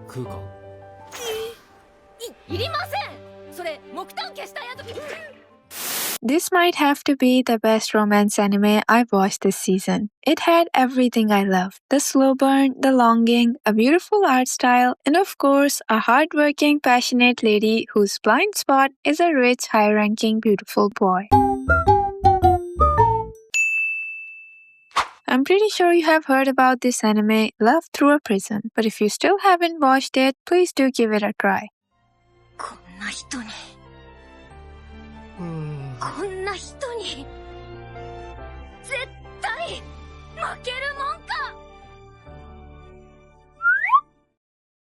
食うか？いりません。それ木炭消したやつ。This might have to be the best romance anime I've watched this season. It had everything I love. The slow burn, the longing, a beautiful art style, and of course, a hardworking, passionate lady whose blind spot is a rich, high-ranking, beautiful boy. I'm pretty sure you have heard about this anime, Love Through a Prism, but if you still haven't watched it, please do give it a try. こんな人に絶対負けるもんか。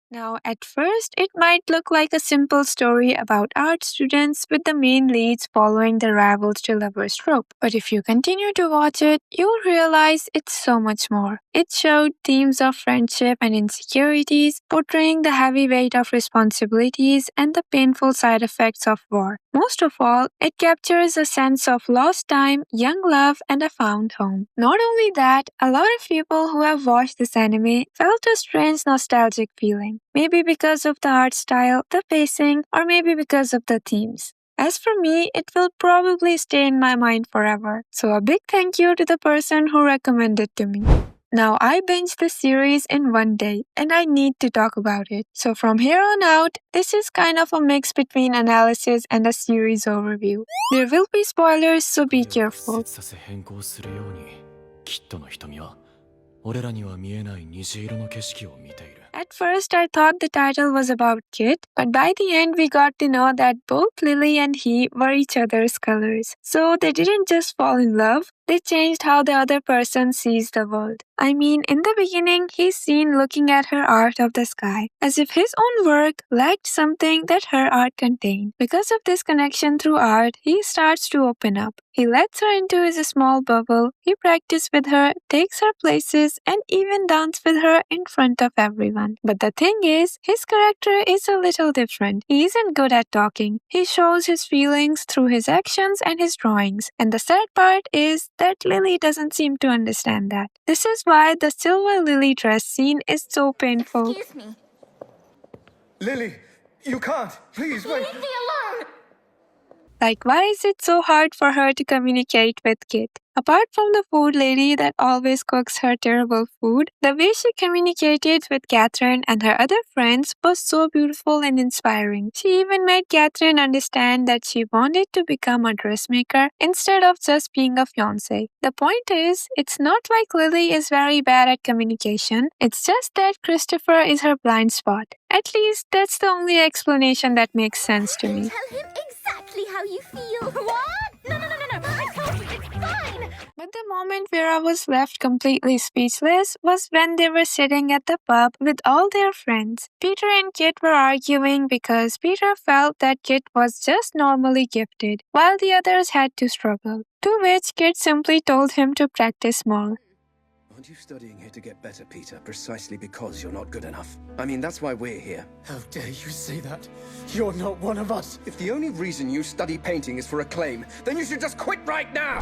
Now, at first, it might look like a simple story about art students with the main leads following the rivals to lovers trope. But if you continue to watch it, you'll realize it's so much more. It showed themes of friendship and insecurities, portraying the heavy weight of responsibilities and the painful side effects of war. Most of all, it captures a sense of lost time, young love, and a found home. Not only that, a lot of people who have watched this anime felt a strange nostalgic feeling. Maybe because of the art style, the pacing, or maybe because of the themes. As for me, it will probably stay in my mind forever. So a big thank you to the person who recommended to me. Now, I binged the series in one day, and I need to talk about it. So from here on out, this is kind of a mix between analysis and a series overview. There will be spoilers, so be careful. At first, I thought the title was about Kit, but by the end, we got to know that both Lili and he were each other's colors. So they didn't just fall in love, they changed how the other person sees the world. I mean, in the beginning, he's seen looking at her art of the sky, as if his own work lacked something that her art contained. Because of this connection through art, he starts to open up. He lets her into his small bubble, he practices with her, takes her places, and even dances with her in front of everyone. But the thing is, his character is a little different. He isn't good at talking. He shows his feelings through his actions and his drawings. And the sad part is that Lili doesn't seem to understand that. This is why the silver Lili dress scene is so painful. Excuse me. Lili, you can't. Please, wait. Leave me alone. Like, why is it so hard for her to communicate with Kit? Apart from the food lady that always cooks her terrible food, the way she communicated with Catherine and her other friends was so beautiful and inspiring. She even made Catherine understand that she wanted to become a dressmaker instead of just being a fiancée. The point is, it's not like Lili is very bad at communication, it's just that Christopher is her blind spot. At least that's the only explanation that makes sense to me. Tell him exactly how you feel. What? No. I told you it's fine. But the moment where I was left completely speechless was when they were sitting at the pub with all their friends. Peter and Kit were arguing because Peter felt that Kit was just normally gifted, while the others had to struggle. To which Kit simply told him to practice more. Aren't you studying here to get better, Peter, precisely because you're not good enough? I mean, that's why we're here. How dare you say that? You're not one of us. If the only reason you study painting is for acclaim, then you should just quit right now!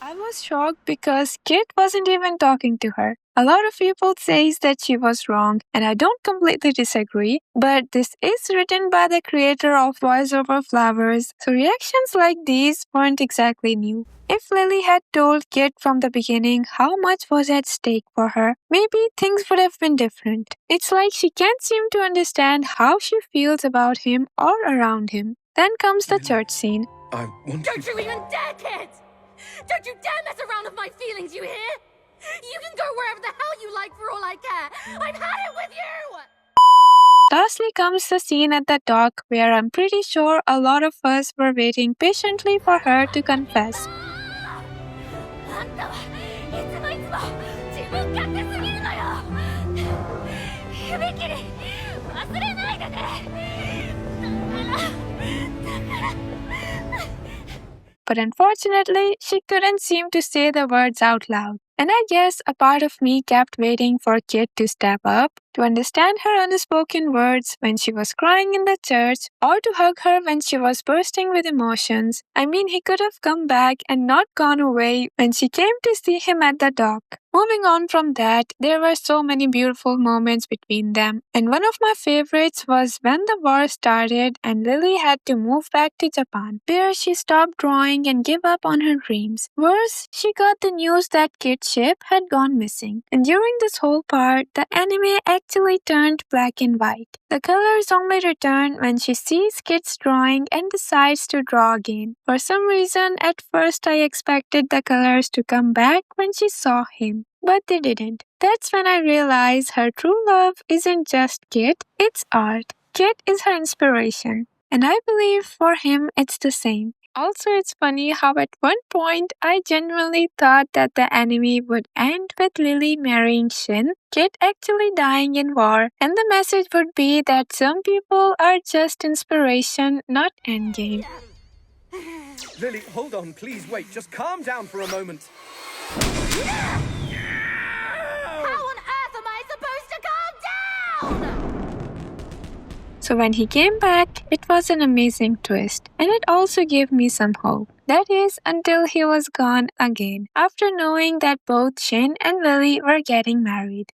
I was shocked because Kit wasn't even talking to her. A lot of people say that she was wrong, and I don't completely disagree, but this is written by the creator of Voice Over Flowers, so reactions like these weren't exactly new. If Lili had told Kit from the beginning how much was at stake for her, maybe things would have been different. It's like she can't seem to understand how she feels about him or around him. Then comes the church scene. I want Don't you even dare, kid! Don't you dare mess around with my feelings, you hear? You can go wherever the hell you like for all I care. I've had it with you! Lastly comes the scene at the dock where I'm pretty sure a lot of us were waiting patiently for her to confess. あんたはいつも自分勝手すぎるのよ。指切り忘れないでね。だから。 But unfortunately, she couldn't seem to say the words out loud. And I guess a part of me kept waiting for Kit to step up, to understand her unspoken words when she was crying in the church, or to hug her when she was bursting with emotions. I mean, he could have come back and not gone away when she came to see him at the dock. Moving on from that, there were so many beautiful moments between them, and one of my favorites was when the war started and Lily had to move back to Japan, where she stopped drawing and gave up on her dreams. Worse, she got the news that Kit's ship had gone missing, and during this whole part, the anime actually turned black and white. The colors only return when she sees Kit's drawing and decides to draw again. For some reason, at first I expected the colors to come back when she saw him, but they didn't. That's when I realized her true love isn't just Kit, it's art. Kit is her inspiration, and I believe for him it's the same. Also, it's funny how at one point I genuinely thought that the anime would end with Lily marrying Shin, Kit actually dying in war, and the message would be that some people are just inspiration, not endgame. Lily, hold on, please wait. Just calm down for a moment. How on earth am I supposed to calm down? So when he came back, it was an amazing twist, and it also gave me some hope. That is, until he was gone again, after knowing that both Shin and Lily were getting married.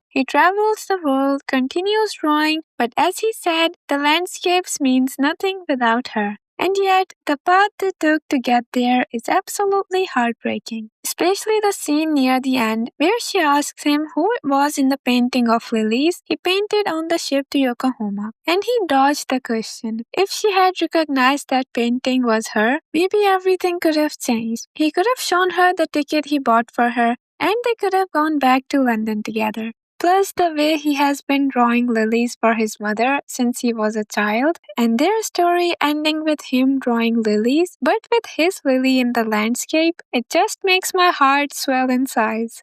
He travels the world, continues drawing, but as he said, the landscapes means nothing without her. And yet, the path they took to get there is absolutely heartbreaking. Especially the scene near the end where she asks him who it was in the painting of lilies he painted on the ship to Yokohama. And he dodged the question. If she had recognized that painting was her, maybe everything could have changed. He could have shown her the ticket he bought for her, and they could have gone back to London together. Plus, the way he has been drawing lilies for his mother since he was a child, and their story ending with him drawing lilies, but with his lily in the landscape, it just makes my heart swell in size.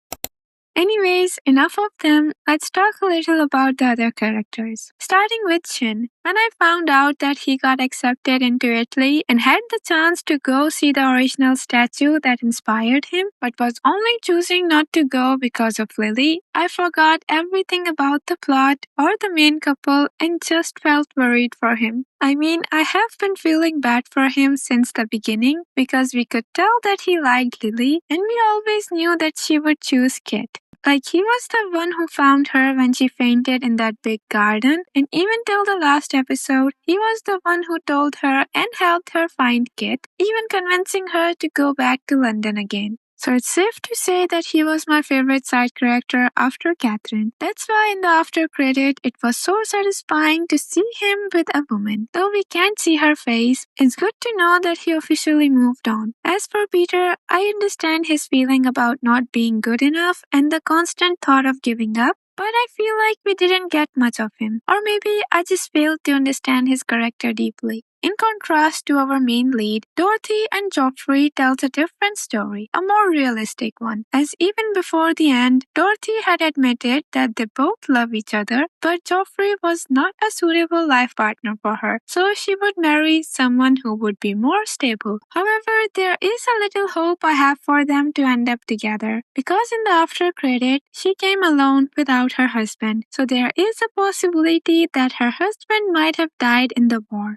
Anyways, enough of them, let's talk a little about the other characters. Starting with Shin. When I found out that he got accepted into Italy and had the chance to go see the original statue that inspired him, but was only choosing not to go because of Lily, I forgot everything about the plot or the main couple and just felt worried for him. I mean, I have been feeling bad for him since the beginning because we could tell that he liked Lily and we always knew that she would choose Kit. Like he was the one who found her when she fainted in that big garden, and even till the last episode, he was the one who told her and helped her find Kit, even convincing her to go back to London again. So it's safe to say that he was my favorite side character after Catherine. That's why in the after credit, it was so satisfying to see him with a woman. Though we can't see her face, it's good to know that he officially moved on. As for Peter, I understand his feeling about not being good enough and the constant thought of giving up. But I feel like we didn't get much of him. Or maybe I just failed to understand his character deeply. In contrast to our main lead, Dorothy and Joffrey tells a different story, a more realistic one, as even before the end, Dorothy had admitted that they both love each other, but Joffrey was not a suitable life partner for her, so she would marry someone who would be more stable. However, there is a little hope I have for them to end up together, because in the after credit, she came alone without her husband, so there is a possibility that her husband might have died in the war.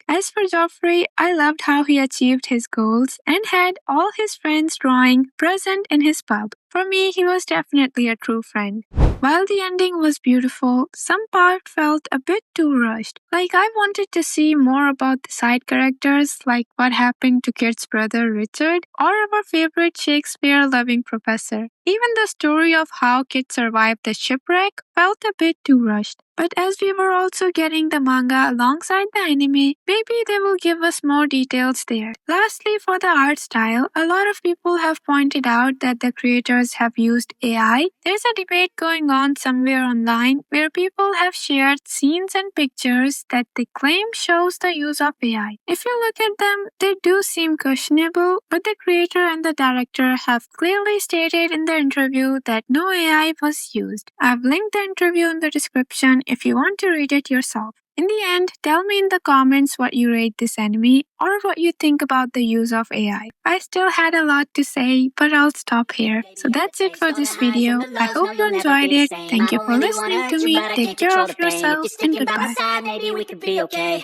As for Joffrey, I loved how he achieved his goals and had all his friends drawing present in his pub. For me, he was definitely a true friend. While the ending was beautiful, some part felt a bit too rushed. Like I wanted to see more about the side characters, like what happened to Kit's brother Richard, or our favorite Shakespeare-loving professor. Even the story of how Kit survived the shipwreck felt a bit too rushed. But as we were also getting the manga alongside the anime, maybe they will give us more details there. Lastly, for the art style, a lot of people have pointed out that the creators have used AI. There's a debate going on somewhere online where people have shared scenes and pictures that they claim shows the use of AI. If you look at them, they do seem questionable, but the creator and the director have clearly stated in the interview that no AI was used. I've linked the interview in the description if you want to read it yourself. In the end, tell me in the comments what you rate this anime or what you think about the use of AI. I still had a lot to say, but I'll stop here. So that's it for this video. I hope you enjoyed it. Thank you for listening to me. Take care of yourself and goodbye. Maybe we could be okay,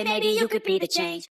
maybe you could be the change.